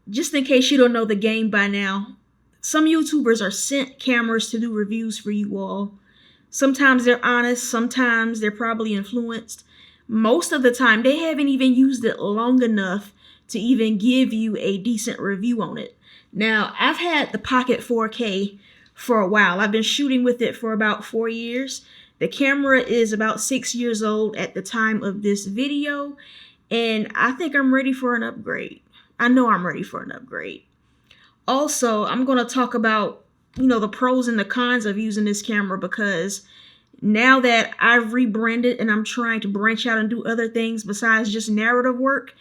just in case you don't know the game by now, some YouTubers are sent cameras to do reviews for you all. Sometimes they're honest, sometimes they're probably influenced. Most of the time, they haven't even used it long enough to even give you a decent review on it. Now, I've had the Pocket 4K for a while. I've been shooting with it for about 4 years. The camera is about 6 years old at the time of this video, and I think I'm ready for an upgrade. I know I'm ready for an upgrade. Also, I'm going to talk about, the pros and the cons of using this camera, because now that I've rebranded and I'm trying to branch out and do other things besides just narrative work,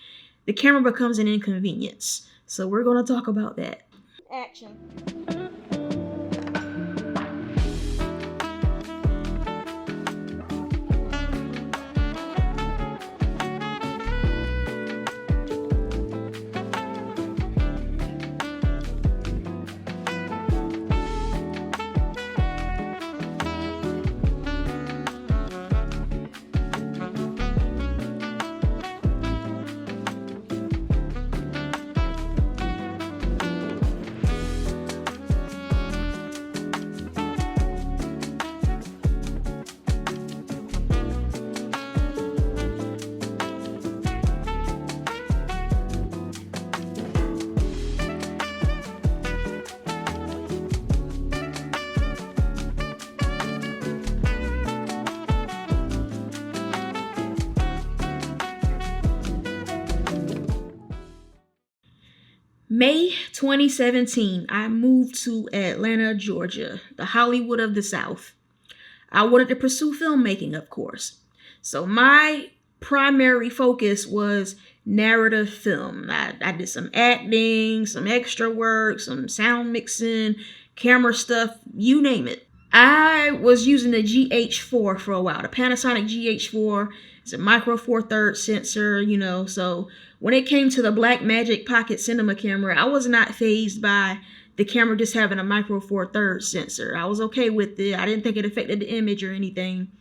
the camera becomes an inconvenience. So we're going to talk about that. Action. May 2017, I moved to Atlanta, Georgia, the Hollywood of the South. I wanted to pursue filmmaking, of course. So my primary focus was narrative film. I did some acting, some extra work, some sound mixing, camera stuff, you name it. I was using the GH4 for a while, the Panasonic GH4. It's a micro four thirds sensor, so when it came to the Blackmagic Pocket Cinema camera, I was not fazed by the camera just having a micro four thirds sensor. I was okay with it. I didn't think it affected the image or anything.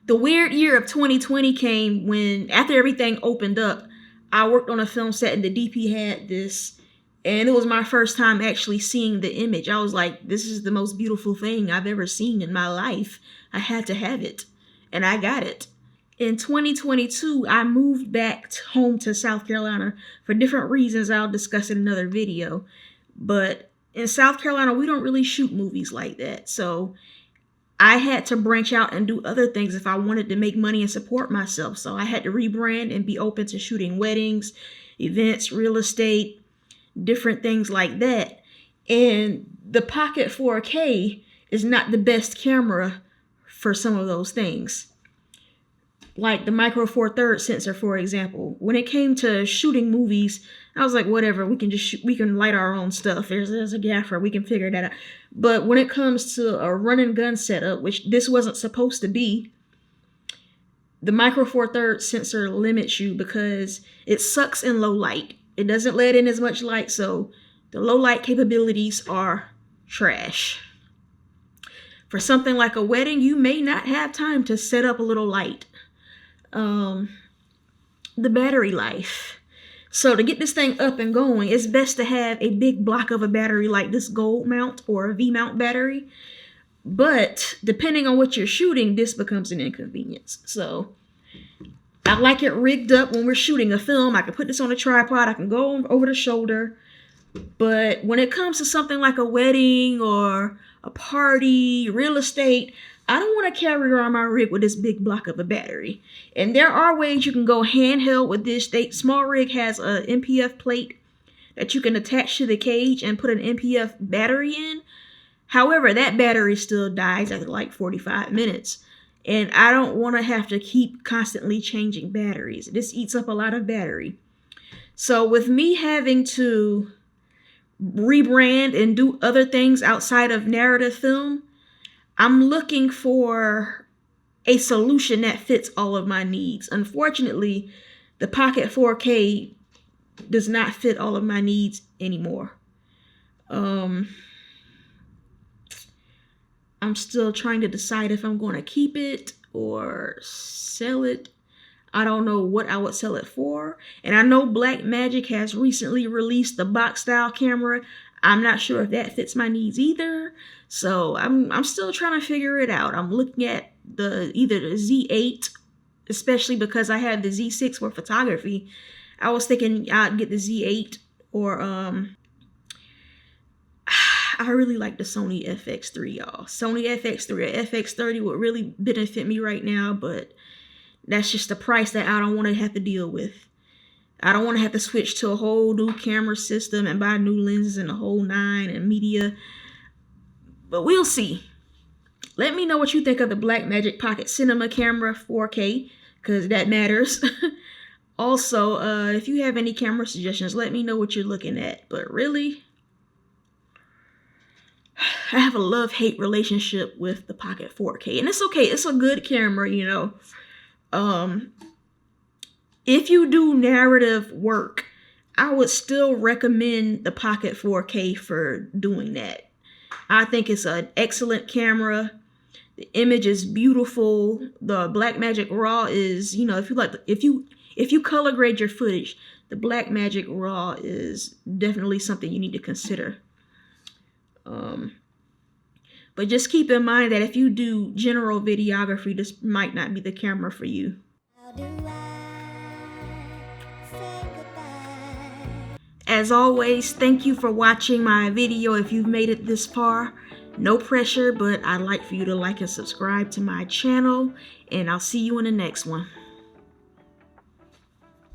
The weird year of 2020 came when, after everything opened up, I worked on a film set and the DP had this, and it was my first time actually seeing the image. I was like, this is the most beautiful thing I've ever seen in my life. I had to have it, and I got it. In 2022, I moved back home to South Carolina for different reasons I'll discuss in another video. But in South Carolina, we don't really shoot movies like that. So I had to branch out and do other things if I wanted to make money and support myself. So I had to rebrand and be open to shooting weddings, events, real estate, different things like that. And the Pocket 4K is not the best camera for some of those things. Like the micro four thirds sensor, for example. When it came to shooting movies, I was like, whatever, we can just shoot, we can light our own stuff. There's a gaffer, we can figure that out. But when it comes to a run and gun setup, which this wasn't supposed to be, the micro four thirds sensor limits you because it sucks in low light. It doesn't let in as much light, so the low light capabilities are trash. For something like a wedding, you may not have time to set up a little light. The battery life. So to get this thing up and going, it's best to have a big block of a battery like this gold mount or a V-mount battery. But depending on what you're shooting, this becomes an inconvenience. So I like it rigged up when we're shooting a film. I can put this on a tripod. I can go over the shoulder. But when it comes to something like a wedding or a party, real estate, I don't want to carry around my rig with this big block of a battery. And there are ways you can go handheld with this. Small rig has a MPF plate that you can attach to the cage and put an MPF battery in. However, that battery still dies after like 45 minutes. And I don't want to have to keep constantly changing batteries. This eats up a lot of battery. So with me having to rebrand and do other things outside of narrative film, I'm looking for a solution that fits all of my needs. Unfortunately, the Pocket 4K does not fit all of my needs anymore. I'm still trying to decide if I'm going to keep it or sell it. I don't know what I would sell it for. And I know Blackmagic has recently released the box style camera. I'm not sure if that fits my needs either. So I'm still trying to figure it out. I'm looking at either the Z8, especially because I have the Z6 for photography. I was thinking I'd get the Z8, or I really like the Sony FX3, y'all. Sony FX3 or FX30 would really benefit me right now, but that's just the price that I don't want to have to deal with. I don't want to have to switch to a whole new camera system and buy new lenses and the whole nine and media. But we'll see. Let me know what you think of the Blackmagic Pocket Cinema Camera 4K, because that matters. Also, if you have any camera suggestions, let me know what you're looking at. But really, I have a love-hate relationship with the Pocket 4K. And it's okay. It's a good camera, you know. If you do narrative work, I would still recommend the Pocket 4K for doing that. I think it's an excellent camera. The image is beautiful. The Blackmagic RAW is, you know, if you color grade your footage, the Blackmagic RAW is definitely something you need to consider. But just keep in mind that if you do general videography, this might not be the camera for you. As always, thank you for watching my video. If you've made it this far, no pressure, but I'd like for you to like and subscribe to my channel, and I'll see you in the next one.